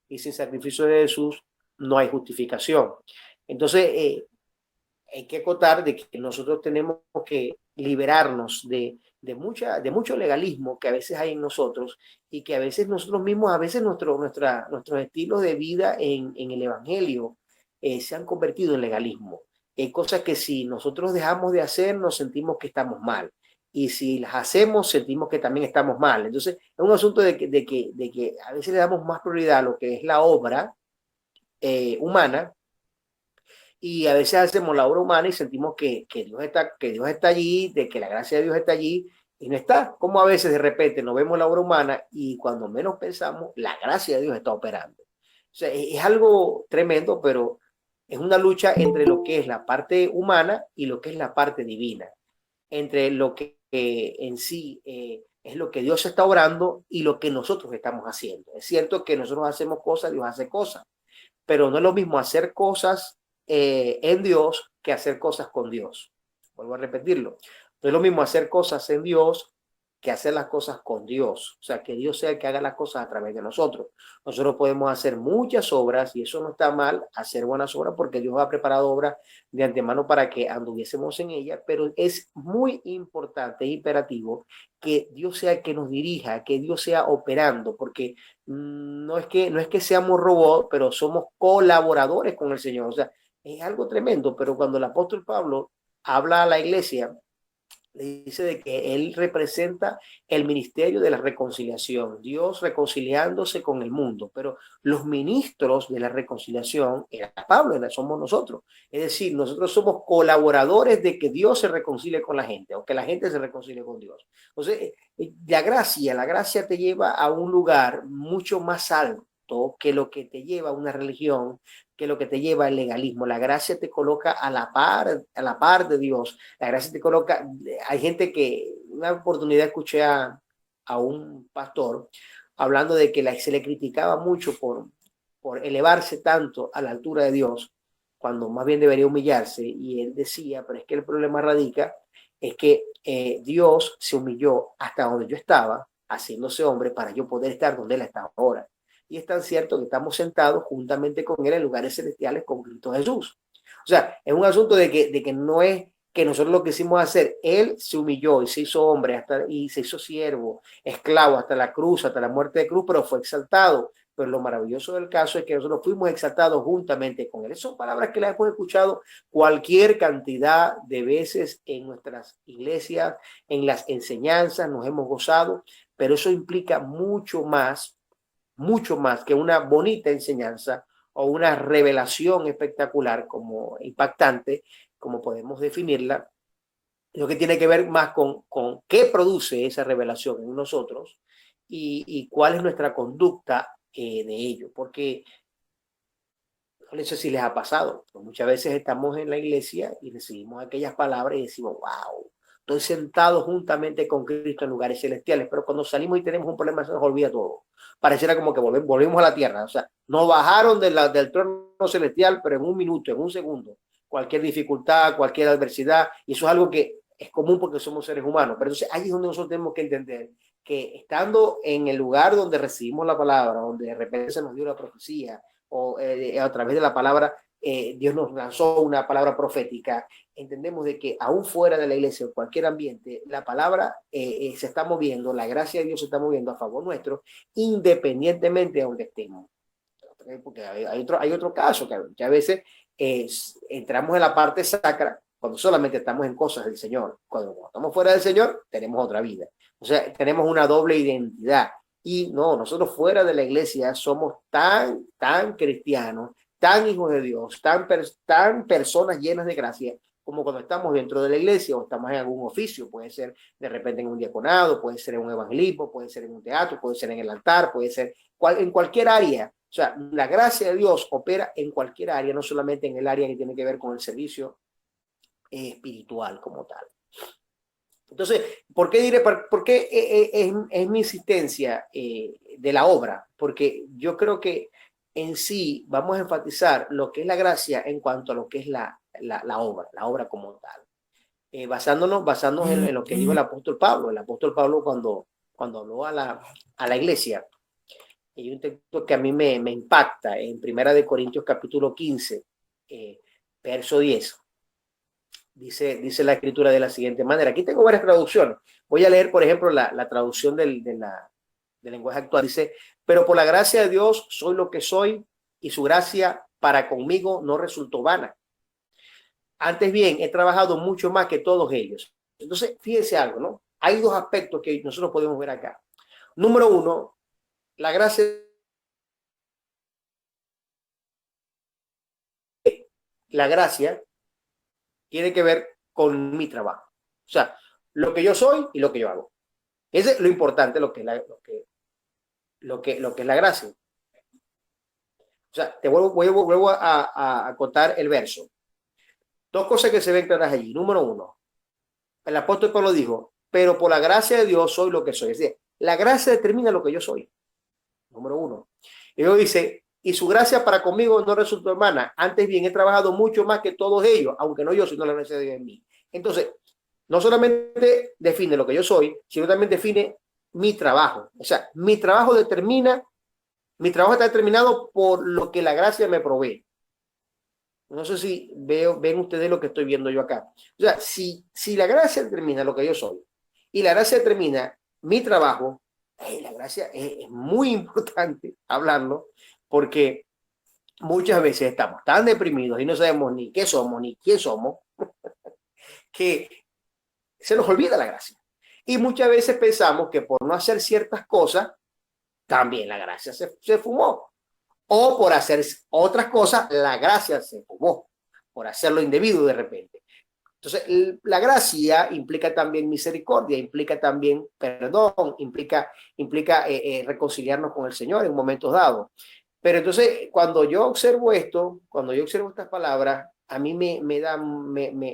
y sin sacrificio de Jesús no hay justificación. Entonces, hay que acotar de que nosotros tenemos que liberarnos de mucho legalismo que a veces hay en nosotros y que a veces nosotros mismos, a veces nuestros estilos de vida en el Evangelio se han convertido en legalismo. Hay cosas que si nosotros dejamos de hacer, nos sentimos que estamos mal. Y si las hacemos, sentimos que también estamos mal. Entonces, es un asunto de que a veces le damos más prioridad a lo que es la obra humana, y a veces hacemos la obra humana y sentimos que Dios está allí, de que la gracia de Dios está allí y no está. Como a veces de repente nos vemos la obra humana y cuando menos pensamos, la gracia de Dios está operando. O sea, es algo tremendo, pero es una lucha entre lo que es la parte humana y lo que es la parte divina, entre lo que en sí es lo que Dios está obrando y lo que nosotros estamos haciendo. Es cierto que nosotros hacemos cosas, Dios hace cosas, pero no es lo mismo hacer cosas en Dios que hacer cosas con Dios. Vuelvo a repetirlo. No es lo mismo hacer cosas en Dios que hacer las cosas con Dios. O sea, que Dios sea el que haga las cosas a través de nosotros. Nosotros podemos hacer muchas obras y eso no está mal, hacer buenas obras porque Dios ha preparado obras de antemano para que anduviésemos en ellas, pero es muy importante e imperativo que Dios sea el que nos dirija, que Dios sea operando, porque no es que seamos robots, pero somos colaboradores con el Señor. O sea, es algo tremendo, pero cuando el apóstol Pablo habla a la iglesia, le dice de que él representa el ministerio de la reconciliación, Dios reconciliándose con el mundo, pero los ministros de la reconciliación era Pablo, somos nosotros. Es decir, nosotros somos colaboradores de que Dios se reconcilie con la gente, o que la gente se reconcilie con Dios. Entonces, la gracia te lleva a un lugar mucho más alto que lo que te lleva a una religión, que lo que te lleva al legalismo. La gracia te coloca a la par de Dios. La gracia te coloca. Hay gente que, una oportunidad escuché a un pastor hablando de que se le criticaba mucho por elevarse tanto a la altura de Dios, cuando más bien debería humillarse. Y él decía, pero es que el problema radica, es que Dios se humilló hasta donde yo estaba, haciéndose hombre para yo poder estar donde él está ahora. Y es tan cierto que estamos sentados juntamente con él en lugares celestiales con Cristo Jesús. O sea, es un asunto de que no es que nosotros lo quisimos hacer. Él se humilló y se hizo hombre y se hizo siervo, esclavo hasta la cruz, hasta la muerte de cruz, pero fue exaltado. Pero lo maravilloso del caso es que nosotros fuimos exaltados juntamente con él. Son palabras que las hemos escuchado cualquier cantidad de veces en nuestras iglesias, en las enseñanzas, nos hemos gozado, pero eso implica mucho más que una bonita enseñanza o una revelación espectacular, como impactante, como podemos definirla. Lo que tiene que ver más con qué produce esa revelación en nosotros y cuál es nuestra conducta de ello. Porque no sé si les ha pasado, pero muchas veces estamos en la iglesia y recibimos aquellas palabras y decimos, wow, estoy sentado juntamente con Cristo en lugares celestiales, pero cuando salimos y tenemos un problema se nos olvida todo. Pareciera como que volvimos a la tierra. O sea, nos bajaron del trono celestial, pero en un minuto, en un segundo, cualquier dificultad, cualquier adversidad, y eso es algo que es común porque somos seres humanos. Pero entonces ahí es donde nosotros tenemos que entender que estando en el lugar donde recibimos la palabra, donde de repente se nos dio la profecía, o a través de la palabra, Dios nos lanzó una palabra profética, entendemos de que aún fuera de la iglesia, en cualquier ambiente, la palabra se está moviendo, la gracia de Dios se está moviendo a favor nuestro, independientemente de donde estemos. Porque hay otro caso, que a veces entramos en la parte sacra cuando solamente estamos en cosas del Señor. Cuando estamos fuera del Señor, tenemos otra vida. O sea, tenemos una doble identidad. Y no, nosotros fuera de la iglesia somos tan cristianos, tan hijos de Dios, tan personas llenas de gracia, como cuando estamos dentro de la iglesia o estamos en algún oficio. Puede ser de repente en un diaconado, puede ser en un evangelismo, puede ser en un teatro, puede ser en el altar, puede ser en cualquier área. O sea, la gracia de Dios opera en cualquier área, no solamente en el área que tiene que ver con el servicio espiritual como tal. Entonces, ¿por qué es mi insistencia de la obra? Porque yo creo que en sí vamos a enfatizar lo que es la gracia en cuanto a lo que es la obra como tal. Basándonos en lo que dijo el apóstol Pablo. El apóstol Pablo cuando habló a la iglesia, hay un texto que a mí me impacta en Primera de Corintios capítulo 15, verso 10. Dice la escritura de la siguiente manera. Aquí tengo varias traducciones. Voy a leer, por ejemplo, la traducción del lenguaje actual. Dice, pero por la gracia de Dios soy lo que soy y su gracia para conmigo no resultó vana. Antes bien, he trabajado mucho más que todos ellos. Entonces, fíjense algo, ¿no? Hay dos aspectos que nosotros podemos ver acá. Número uno, la gracia tiene que ver con mi trabajo. O sea, lo que yo soy y lo que yo hago. Ese es lo importante, lo que es la gracia. O sea, vuelvo a contar el verso. Dos cosas que se ven claras allí. Número uno, el apóstol Pablo dijo, pero por la gracia de Dios soy lo que soy. Es decir, la gracia determina lo que yo soy. Número uno. Y luego dice, y su gracia para conmigo no resultó hermana. Antes bien, he trabajado mucho más que todos ellos, aunque no yo, sino la gracia de Dios en mí. Entonces, no solamente define lo que yo soy, sino también define mi trabajo. O sea, mi trabajo está determinado por lo que la gracia me provee. No sé si ven ustedes lo que estoy viendo yo acá. O sea, si la gracia determina lo que yo soy y la gracia determina mi trabajo, la gracia es muy importante hablarlo, porque muchas veces estamos tan deprimidos y no sabemos ni qué somos ni quién somos, que se nos olvida la gracia. Y muchas veces pensamos que por no hacer ciertas cosas, también la gracia se fumó. O por hacer otras cosas, la gracia se fumó, por hacerlo indebido de repente. Entonces, la gracia implica también misericordia, implica también perdón, implica reconciliarnos con el Señor en momentos dados. Pero entonces, cuando yo observo esto, cuando yo observo estas palabras, a mí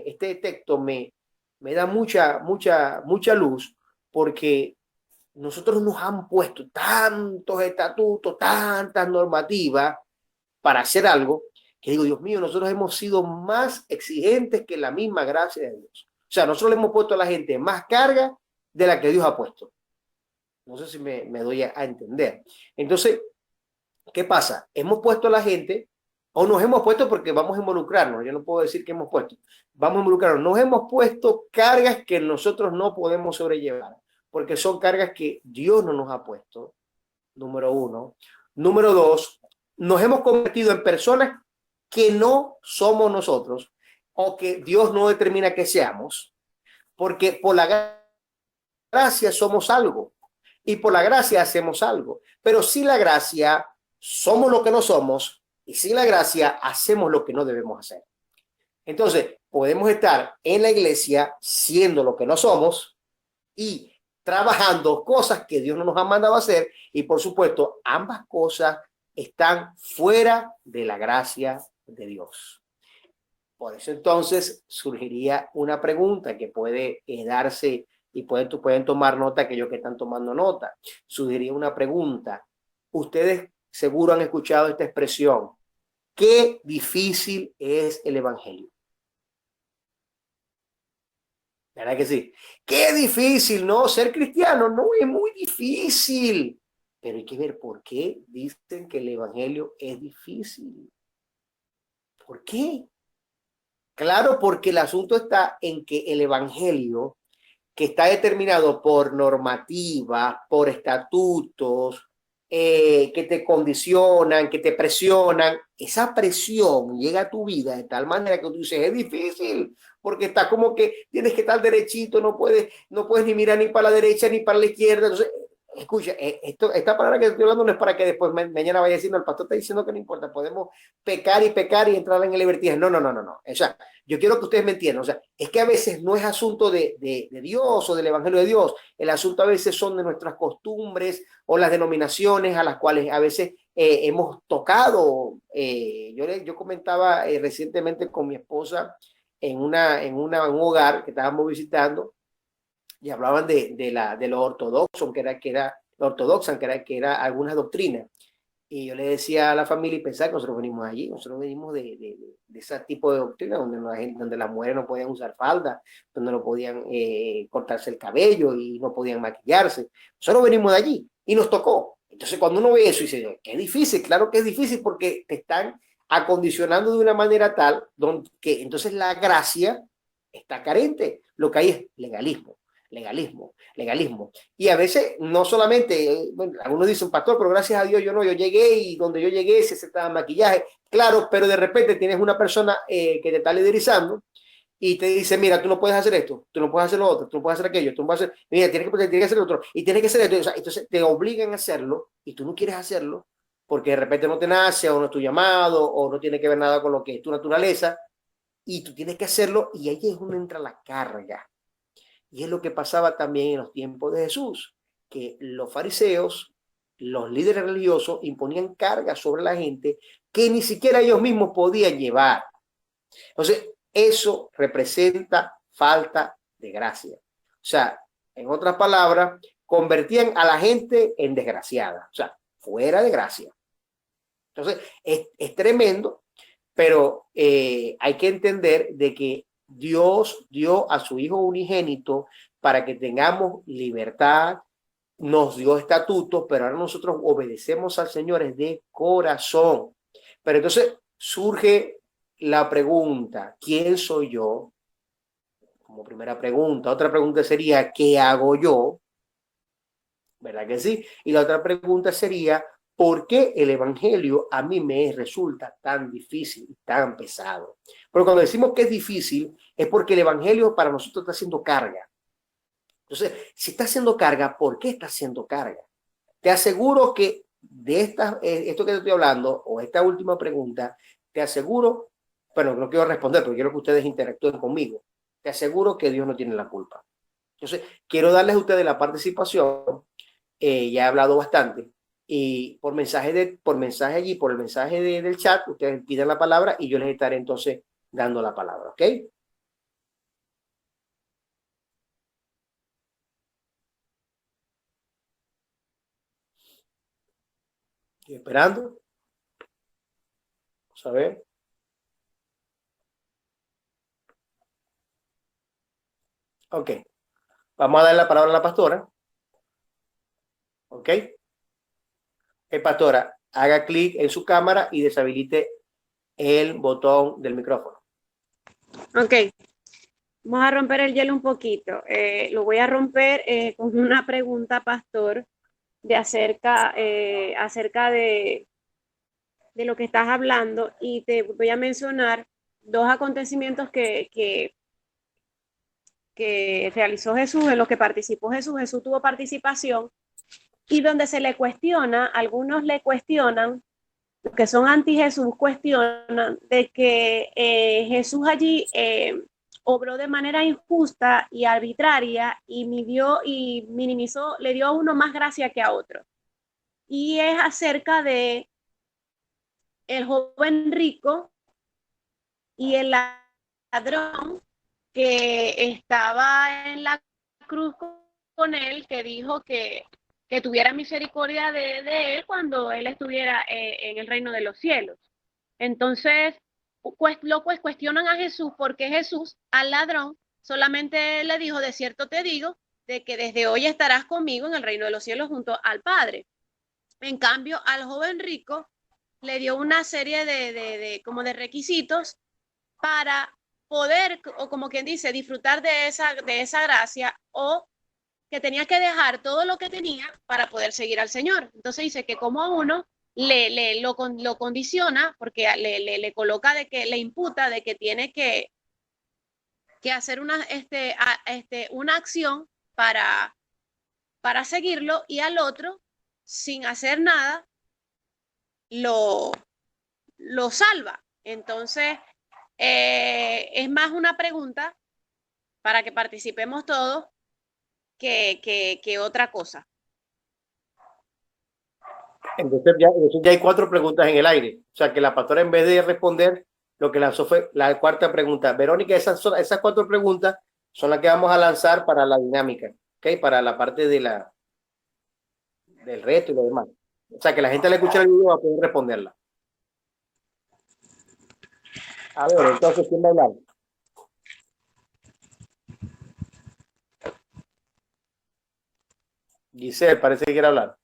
este texto me da mucha luz, porque nosotros nos han puesto tantos estatutos, tantas normativas para hacer algo, que digo, Dios mío, nosotros hemos sido más exigentes que la misma gracia de Dios. O sea, nosotros le hemos puesto a la gente más carga de la que Dios ha puesto. No sé si me doy a entender. Entonces, ¿qué pasa? Hemos puesto a la gente, o nos hemos puesto porque vamos a involucrarnos, yo no puedo decir que hemos puesto, vamos a involucrarnos, nos hemos puesto cargas que nosotros no podemos sobrellevar, porque son cargas que Dios no nos ha puesto, número uno. Número dos, nos hemos convertido en personas que no somos nosotros, o que Dios no determina que seamos, porque por la gracia somos algo, y por la gracia hacemos algo, pero sin la gracia somos lo que no somos, y sin la gracia hacemos lo que no debemos hacer. Entonces, podemos estar en la iglesia siendo lo que no somos y trabajando cosas que Dios no nos ha mandado a hacer, y por supuesto, ambas cosas están fuera de la gracia de Dios. Por eso entonces surgiría una pregunta que puede darse, y pueden tomar nota aquellos que están tomando nota. Surgiría una pregunta. Ustedes seguro han escuchado esta expresión: qué difícil es el evangelio. ¿Verdad que sí? Qué difícil, ¿no? Ser cristiano no es muy difícil. Pero hay que ver por qué dicen que el evangelio es difícil. ¿Por qué? Claro, porque el asunto está en que el evangelio, que está determinado por normativas, por estatutos, que te condicionan, que te presionan, esa presión llega a tu vida de tal manera que tú dices, es difícil, porque está como que tienes que estar derechito, no puedes ni mirar ni para la derecha ni para la izquierda. Entonces, escucha, esta palabra que estoy hablando no es para que después mañana vaya diciendo, el pastor está diciendo que no importa, podemos pecar y entrar en el libertinaje. No. O sea, yo quiero que ustedes me entiendan. O sea, es que a veces no es asunto de Dios o del evangelio de Dios. El asunto a veces son de nuestras costumbres o las denominaciones a las cuales a veces hemos tocado. Yo comentaba recientemente con mi esposa en un hogar que estábamos visitando, y hablaban de lo ortodoxo, que era algunas doctrinas. Y yo le decía a la familia, y pensaba que nosotros venimos allí, nosotros venimos de ese tipo de doctrina donde las mujeres no podían usar falda, donde no podían cortarse el cabello y no podían maquillarse. Nosotros venimos de allí y nos tocó. Entonces, cuando uno ve eso y dice, qué difícil, claro que es difícil porque te están acondicionando de una manera tal que entonces la gracia está carente. Lo que hay es legalismo, legalismo, legalismo. Y a veces no solamente, bueno, algunos dicen, pastor, pero gracias a Dios yo no, yo llegué y donde yo llegué se aceptaba maquillaje. Claro, pero de repente tienes una persona que te está liderizando y te dice, mira, tú no puedes hacer esto, tú no puedes hacer lo otro, tú no puedes hacer aquello, tú no puedes hacer, mira, tienes que hacer lo otro, y tienes que hacer esto. O sea, entonces te obligan a hacerlo y tú no quieres hacerlo porque de repente no te nace o no es tu llamado o no tiene que ver nada con lo que es tu naturaleza y tú tienes que hacerlo y ahí es donde entra la carga. Y es lo que pasaba también en los tiempos de Jesús, que los fariseos, los líderes religiosos imponían cargas sobre la gente que ni siquiera ellos mismos podían llevar. Entonces, eso representa falta de gracia. O sea, en otras palabras, convertían a la gente en desgraciada, o sea, fuera de gracia. Entonces, es tremendo, pero hay que entender de que Dios dio a su Hijo unigénito para que tengamos libertad, nos dio estatutos, pero ahora nosotros obedecemos al Señor de corazón. Pero entonces surge la pregunta, ¿quién soy yo? Como primera pregunta. Otra pregunta sería, ¿qué hago yo? ¿Verdad que sí? Y la otra pregunta sería, ¿por qué el evangelio a mí me resulta tan difícil y tan pesado? Pero cuando decimos que es difícil, es porque el evangelio para nosotros está haciendo carga. Entonces, si está haciendo carga, ¿por qué está haciendo carga? Te aseguro que de esto que te estoy hablando, o esta última pregunta, te aseguro, bueno, no quiero responder porque quiero que ustedes interactúen conmigo. Te aseguro que Dios no tiene la culpa. Entonces, quiero darles a ustedes la participación. Ya he hablado bastante. Y por mensaje allí, por el mensaje del chat, ustedes piden la palabra y yo les estaré entonces dando la palabra. ¿Ok? Estoy esperando. Vamos a ver. Ok. Vamos a dar la palabra a la pastora. ¿Ok? Pastora, haga clic en su cámara y deshabilite el botón del micrófono. Ok, vamos a romper el hielo un poquito. Lo voy a romper con una pregunta, pastor, de acerca de lo que estás hablando y te voy a mencionar dos acontecimientos que realizó Jesús, en los que participó Jesús. Jesús tuvo participación y donde se le cuestiona, algunos le cuestionan, los que son anti Jesús cuestionan de que Jesús allí obró de manera injusta y arbitraria y midió y minimizó, le dio a uno más gracia que a otro. Y es acerca de el joven rico y el ladrón que estaba en la cruz con él, que dijo que tuviera misericordia de él cuando él estuviera en el reino de los cielos. Entonces, pues cuestionan a Jesús porque Jesús al ladrón solamente le dijo, de cierto te digo, de que desde hoy estarás conmigo en el reino de los cielos junto al Padre. En cambio, al joven rico le dio una serie como de requisitos para poder, o como quien dice, disfrutar de esa gracia, o que tenía que dejar todo lo que tenía para poder seguir al Señor. Entonces dice que como a uno lo condiciona, porque le coloca de que le imputa de que tiene que hacer una acción para seguirlo, y al otro, sin hacer nada, lo, lo salva. Entonces, es más una pregunta para que participemos todos que otra cosa. Entonces ya hay cuatro preguntas en el aire. O sea que la pastora, en vez de responder, lo que lanzó fue la cuarta pregunta. Verónica, esas cuatro preguntas son las que vamos a lanzar para la dinámica, ¿ok? Para la parte del reto y lo demás. O sea que la gente al escuchar el video va a poder responderla. A ver, entonces, ¿quién va a hablar? Giselle, parece que quiere hablar.